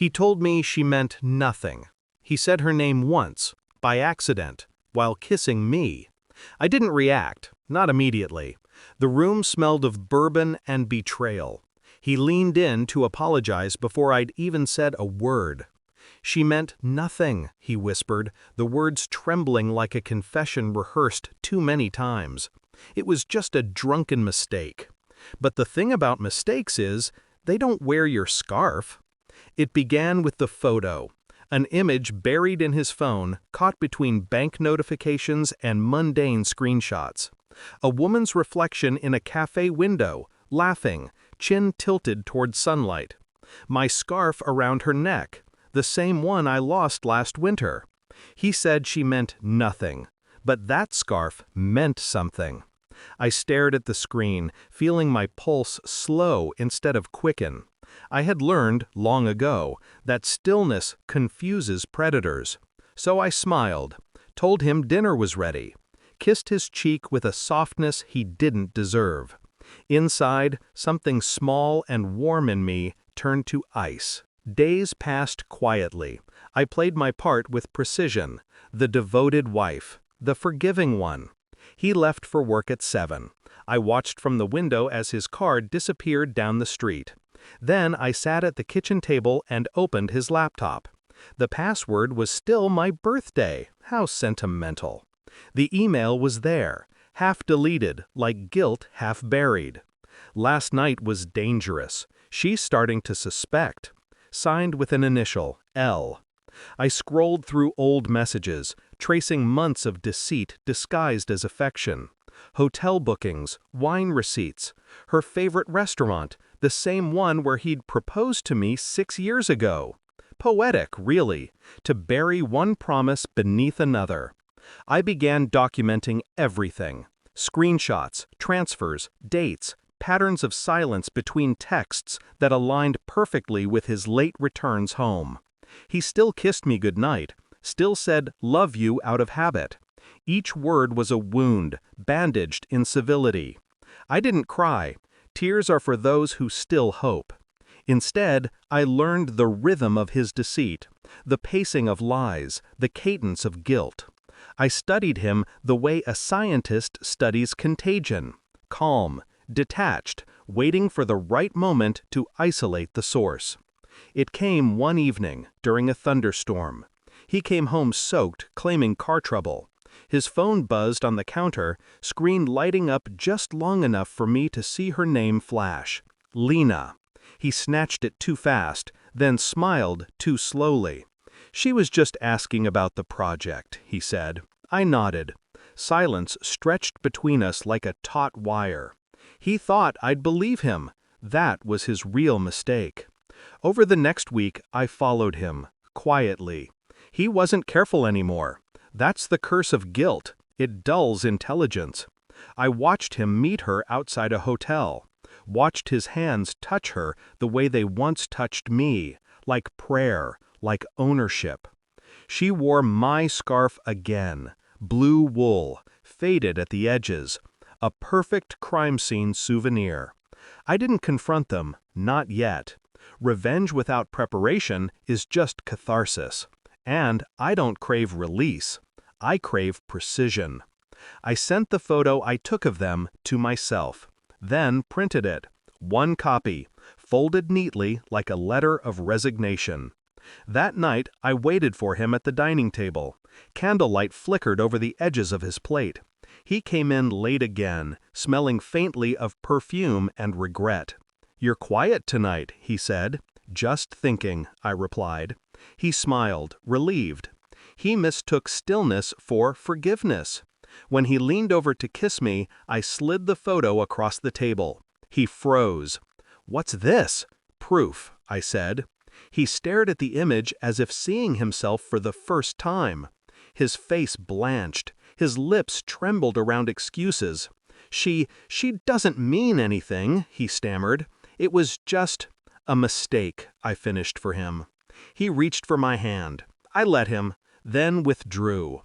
He told me she meant nothing. He said her name once, by accident, while kissing me. I didn't react, not immediately. The room smelled of bourbon and betrayal. He leaned in to apologize before I'd even said a word. She meant nothing, he whispered, the words trembling like a confession rehearsed too many times. It was just a drunken mistake. But the thing about mistakes is, they don't wear your scarf. It began with the photo, an image buried in his phone, caught between bank notifications and mundane screenshots. A woman's reflection in a cafe window, laughing, chin tilted toward sunlight. My scarf around her neck, the same one I lost last winter. He said she meant nothing, but that scarf meant something. I stared at the screen, feeling my pulse slow instead of quicken. I had learned, long ago, that stillness confuses predators. So I smiled, told him dinner was ready, kissed his cheek with a softness he didn't deserve. Inside, something small and warm in me turned to ice. Days passed quietly. I played my part with precision, the devoted wife, the forgiving one. He left for work at 7. I watched from the window as his car disappeared down the street. Then I sat at the kitchen table and opened his laptop. The password was still my birthday. How sentimental. The email was there, half deleted, like guilt half buried. Last night was dangerous. She's starting to suspect. Signed with an initial, L. I scrolled through old messages, tracing months of deceit disguised as affection. Hotel bookings, wine receipts, her favorite restaurant, the same one where he'd proposed to me 6 years ago. Poetic, really, to bury one promise beneath another. I began documenting everything. Screenshots, transfers, dates, patterns of silence between texts that aligned perfectly with his late returns home. He still kissed me goodnight, still said love you out of habit. Each word was a wound, bandaged in civility. I didn't cry. Tears are for those who still hope. Instead, I learned the rhythm of his deceit, the pacing of lies, the cadence of guilt. I studied him the way a scientist studies contagion, calm, detached, waiting for the right moment to isolate the source. It came one evening, during a thunderstorm. He came home soaked, claiming car trouble. His phone buzzed on the counter, screen lighting up just long enough for me to see her name flash. Lena. He snatched it too fast, then smiled too slowly. She was just asking about the project, he said. I nodded. Silence stretched between us like a taut wire. He thought I'd believe him. That was his real mistake. Over the next week, I followed him, quietly. He wasn't careful anymore. That's the curse of guilt. It dulls intelligence. I watched him meet her outside a hotel. Watched his hands touch her the way they once touched me, like prayer, like ownership. She wore my scarf again, blue wool, faded at the edges, a perfect crime scene souvenir. I didn't confront them, not yet. Revenge without preparation is just catharsis. And I don't crave release. I crave precision. I sent the photo I took of them to myself, then printed it, one copy, folded neatly like a letter of resignation. That night, I waited for him at the dining table. Candlelight flickered over the edges of his plate. He came in late again, smelling faintly of perfume and regret. "You're quiet tonight," he said. "Just thinking," I replied. He smiled, relieved. He mistook stillness for forgiveness. When he leaned over to kiss me, I slid the photo across the table. He froze. "What's this?" "Proof," I said. He stared at the image as if seeing himself for the first time. His face blanched. His lips trembled around excuses. She doesn't mean anything," he stammered. "It was just a mistake," I finished for him. He reached for my hand. I let him, then withdrew.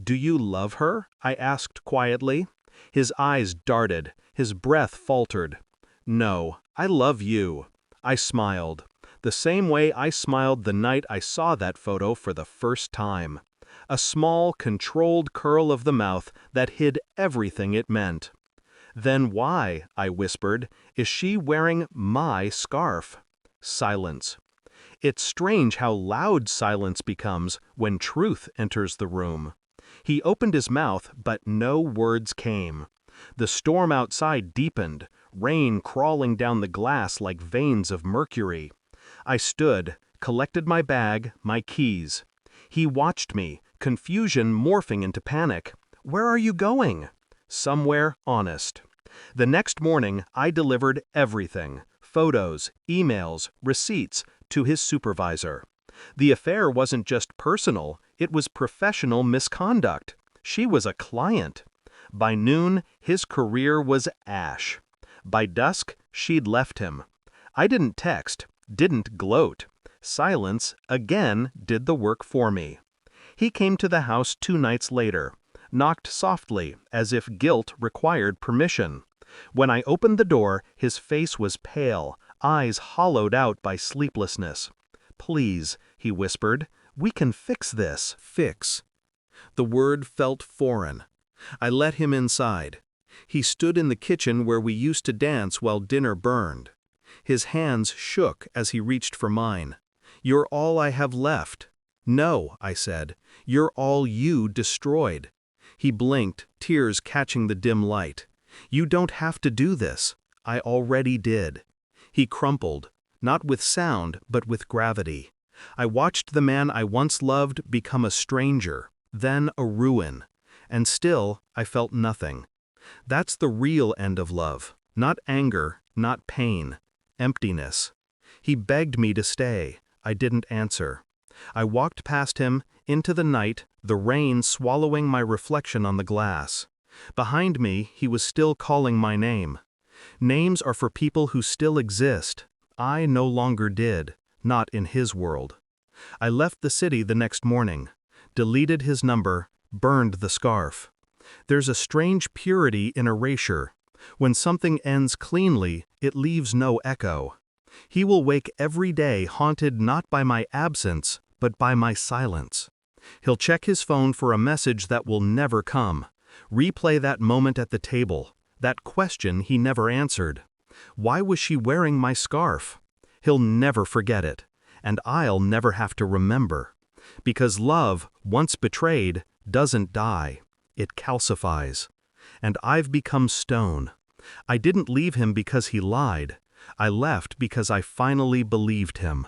"Do you love her?" I asked quietly. His eyes darted. His breath faltered. "No, I love you." I smiled. The same way I smiled the night I saw that photo for the first time. A small, controlled curl of the mouth that hid everything it meant. "Then why," I whispered, "is she wearing my scarf?" Silence. It's strange how loud silence becomes when truth enters the room. He opened his mouth, but no words came. The storm outside deepened, rain crawling down the glass like veins of mercury. I stood, collected my bag, my keys. He watched me, confusion morphing into panic. "Where are you going?" "Somewhere honest." The next morning, I delivered everything: photos, emails, receipts, to his supervisor. The affair wasn't just personal, it was professional misconduct. She was a client. By noon, his career was ash. By dusk, she'd left him. I didn't text, didn't gloat. Silence, again, did the work for me. He came to the house 2 nights later, knocked softly, as if guilt required permission. When I opened the door, his face was pale, eyes hollowed out by sleeplessness. "Please," he whispered, "we can fix this." Fix. The word felt foreign. I let him inside. He stood in the kitchen where we used to dance while dinner burned. His hands shook as he reached for mine. "You're all I have left." "No," I said, "you're all you destroyed." He blinked, tears catching the dim light. "You don't have to do this. I already did." He crumpled, not with sound, but with gravity. I watched the man I once loved become a stranger, then a ruin. And still, I felt nothing. That's the real end of love. Not anger, not pain. Emptiness. He begged me to stay. I didn't answer. I walked past him, into the night, the rain swallowing my reflection on the glass. Behind me, he was still calling my name. Names are for people who still exist. I no longer did, not in his world. I left the city the next morning, deleted his number, burned the scarf. There's a strange purity in erasure. When something ends cleanly, it leaves no echo. He will wake every day haunted not by my absence, but by my silence. He'll check his phone for a message that will never come. Replay that moment at the table, that question he never answered. Why was she wearing my scarf? He'll never forget it, and I'll never have to remember. Because love, once betrayed, doesn't die. It calcifies. And I've become stone. I didn't leave him because he lied. I left because I finally believed him.